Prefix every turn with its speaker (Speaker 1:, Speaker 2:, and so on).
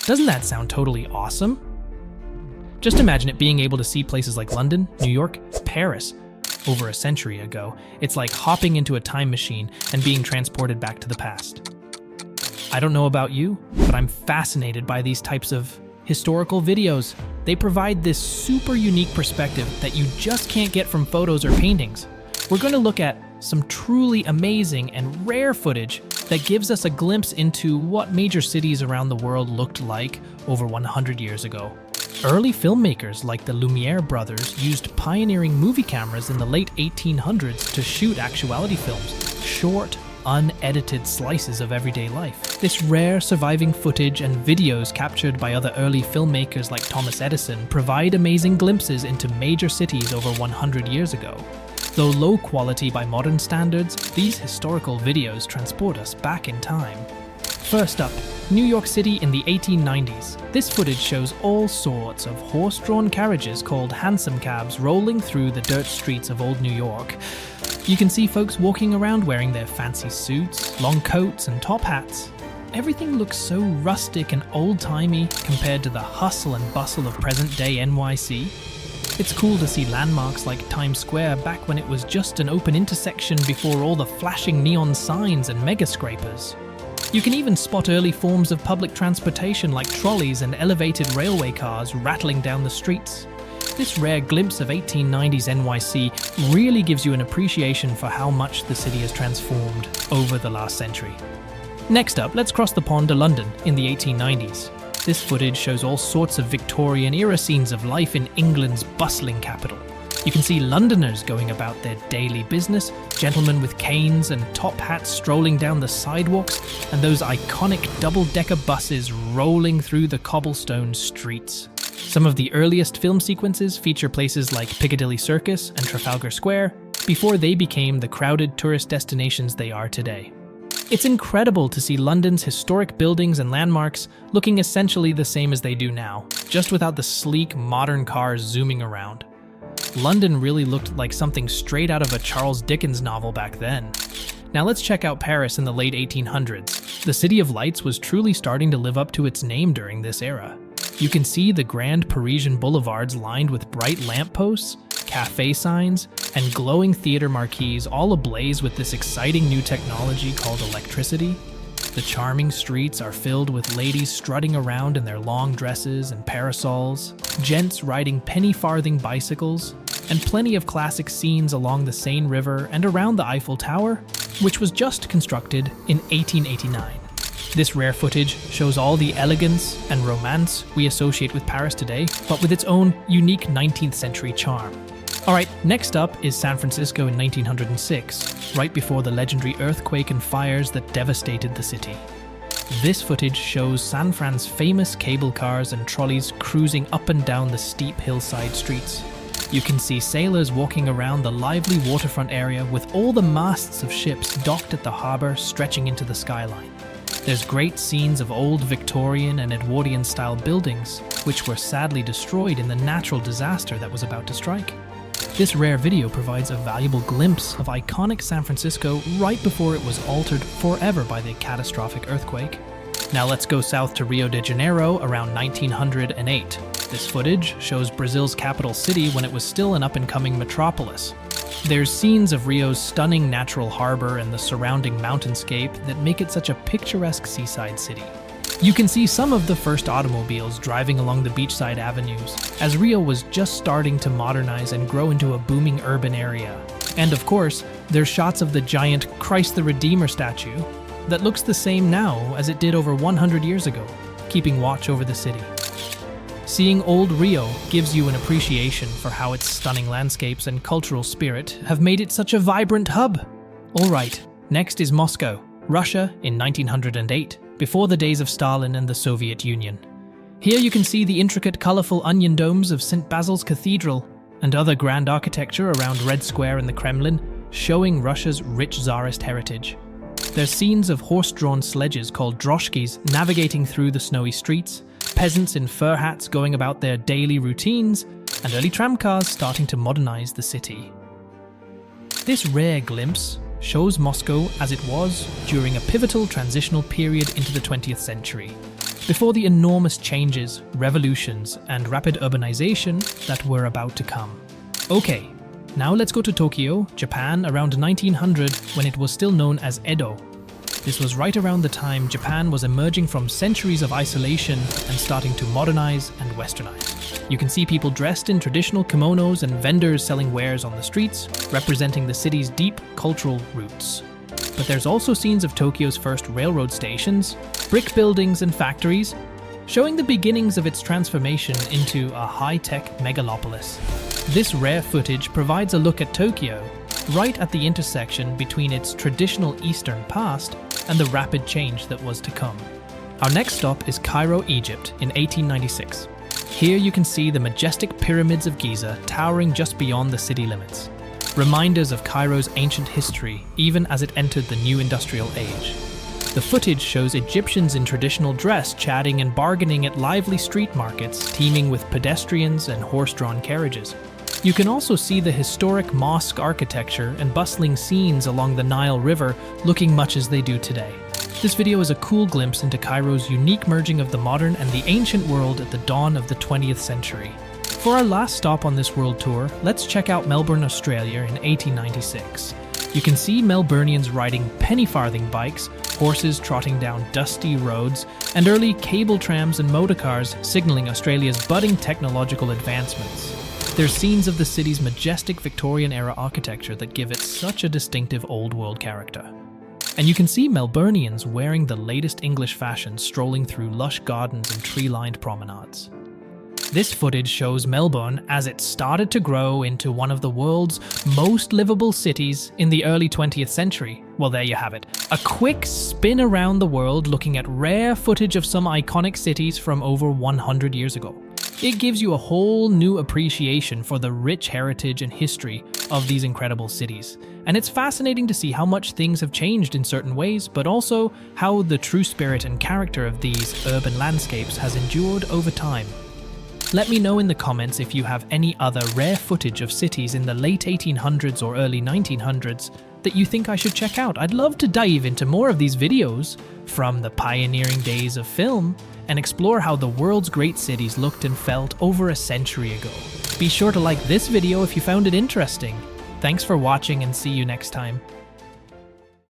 Speaker 1: Doesn't that sound totally awesome? Just imagine it being able to see places like London, New York, Paris over a century ago. It's like hopping into a time machine and being transported back to the past. I don't know about you, but I'm fascinated by these types of historical videos. They provide this super unique perspective that you just can't get from photos or paintings. We're going to look at some truly amazing and rare footage that gives us a glimpse into what major cities around the world looked like over 100 years ago. Early filmmakers like the Lumiere brothers used pioneering movie cameras in the late 1800s to shoot actuality films, short, unedited slices of everyday life. This rare surviving footage and videos captured by other early filmmakers like Thomas Edison provide amazing glimpses into major cities over 100 years ago. Though low quality by modern standards, these historical videos transport us back in time. First up, New York City in the 1890s. This footage shows all sorts of horse-drawn carriages called hansom cabs rolling through the dirt streets of old New York. You can see folks walking around wearing their fancy suits, long coats, and top hats. Everything looks so rustic and old-timey compared to the hustle and bustle of present-day NYC. It's cool to see landmarks like Times Square back when it was just an open intersection before all the flashing neon signs and mega-scrapers. You can even spot early forms of public transportation like trolleys and elevated railway cars rattling down the streets. This rare glimpse of 1890s NYC really gives you an appreciation for how much the city has transformed over the last century. Next up, let's cross the pond to London in the 1890s. This footage shows all sorts of Victorian-era scenes of life in England's bustling capital. You can see Londoners going about their daily business, gentlemen with canes and top hats strolling down the sidewalks, and those iconic double-decker buses rolling through the cobblestone streets. Some of the earliest film sequences feature places like Piccadilly Circus and Trafalgar Square before they became the crowded tourist destinations they are today. It's incredible to see London's historic buildings and landmarks looking essentially the same as they do now, just without the sleek, modern cars zooming around. London really looked like something straight out of a Charles Dickens novel back then. Now let's check out Paris in the late 1800s. The City of Lights was truly starting to live up to its name during this era. You can see the grand Parisian boulevards lined with bright lampposts, cafe signs, and glowing theater marquees all ablaze with this exciting new technology called electricity. The charming streets are filled with ladies strutting around in their long dresses and parasols, gents riding penny-farthing bicycles, and plenty of classic scenes along the Seine River and around the Eiffel Tower, which was just constructed in 1889. This rare footage shows all the elegance and romance we associate with Paris today, but with its own unique 19th century charm. Alright, next up is San Francisco in 1906, right before the legendary earthquake and fires that devastated the city. This footage shows San Fran's famous cable cars and trolleys cruising up and down the steep hillside streets. You can see sailors walking around the lively waterfront area with all the masts of ships docked at the harbor stretching into the skyline. There's great scenes of old Victorian and Edwardian-style buildings, which were sadly destroyed in the natural disaster that was about to strike. This rare video provides a valuable glimpse of iconic San Francisco right before it was altered forever by the catastrophic earthquake. Now let's go south to Rio de Janeiro around 1908. This footage shows Brazil's capital city when it was still an up-and-coming metropolis. There's scenes of Rio's stunning natural harbor and the surrounding mountainscape that make it such a picturesque seaside city. You can see some of the first automobiles driving along the beachside avenues, as Rio was just starting to modernize and grow into a booming urban area. And of course, there's shots of the giant Christ the Redeemer statue that looks the same now as it did over 100 years ago, keeping watch over the city. Seeing old Rio gives you an appreciation for how its stunning landscapes and cultural spirit have made it such a vibrant hub. Alright, next is Moscow, Russia in 1908. Before the days of Stalin and the Soviet Union. Here you can see the intricate, colorful onion domes of St. Basil's Cathedral and other grand architecture around Red Square and the Kremlin, showing Russia's rich Zarist heritage. There's scenes of horse-drawn sledges called droshkis navigating through the snowy streets, peasants in fur hats going about their daily routines, and early tramcars starting to modernize the city. This rare glimpse shows Moscow as it was during a pivotal transitional period into the 20th century. before the enormous changes, revolutions, and rapid urbanization that were about to come. Okay, now let's go to Tokyo, Japan around 1900 when it was still known as Edo. This was right around the time Japan was emerging from centuries of isolation and starting to modernize and westernize. You can see people dressed in traditional kimonos and vendors selling wares on the streets, representing the city's deep cultural roots. But there's also scenes of Tokyo's first railroad stations, brick buildings and factories, showing the beginnings of its transformation into a high-tech megalopolis. This rare footage provides a look at Tokyo, right at the intersection between its traditional Eastern past and the rapid change that was to come. Our next stop is Cairo, Egypt in 1896. Here you can see the majestic pyramids of Giza towering just beyond the city limits. Reminders of Cairo's ancient history, even as it entered the new industrial age. The footage shows Egyptians in traditional dress chatting and bargaining at lively street markets teeming with pedestrians and horse-drawn carriages. You can also see the historic mosque architecture and bustling scenes along the Nile River looking much as they do today. This video is a cool glimpse into Cairo's unique merging of the modern and the ancient world at the dawn of the 20th century. For our last stop on this world tour, let's check out Melbourne, Australia in 1896. You can see Melburnians riding penny-farthing bikes, horses trotting down dusty roads, and early cable trams and motorcars signaling Australia's budding technological advancements. There's scenes of the city's majestic Victorian-era architecture that give it such a distinctive old-world character. And you can see Melburnians wearing the latest English fashion strolling through lush gardens and tree-lined promenades. This footage shows Melbourne as it started to grow into one of the world's most livable cities in the early 20th century. Well, there you have it. A quick spin around the world looking at rare footage of some iconic cities from over 100 years ago. It gives you a whole new appreciation for the rich heritage and history of these incredible cities. And it's fascinating to see how much things have changed in certain ways, but also how the true spirit and character of these urban landscapes has endured over time. Let me know in the comments if you have any other rare footage of cities in the late 1800s or early 1900s that you think I should check out. I'd love to dive into more of these videos from the pioneering days of film and explore how the world's great cities looked and felt over a century ago. Be sure to like this video if you found it interesting. Thanks for watching and see you next time.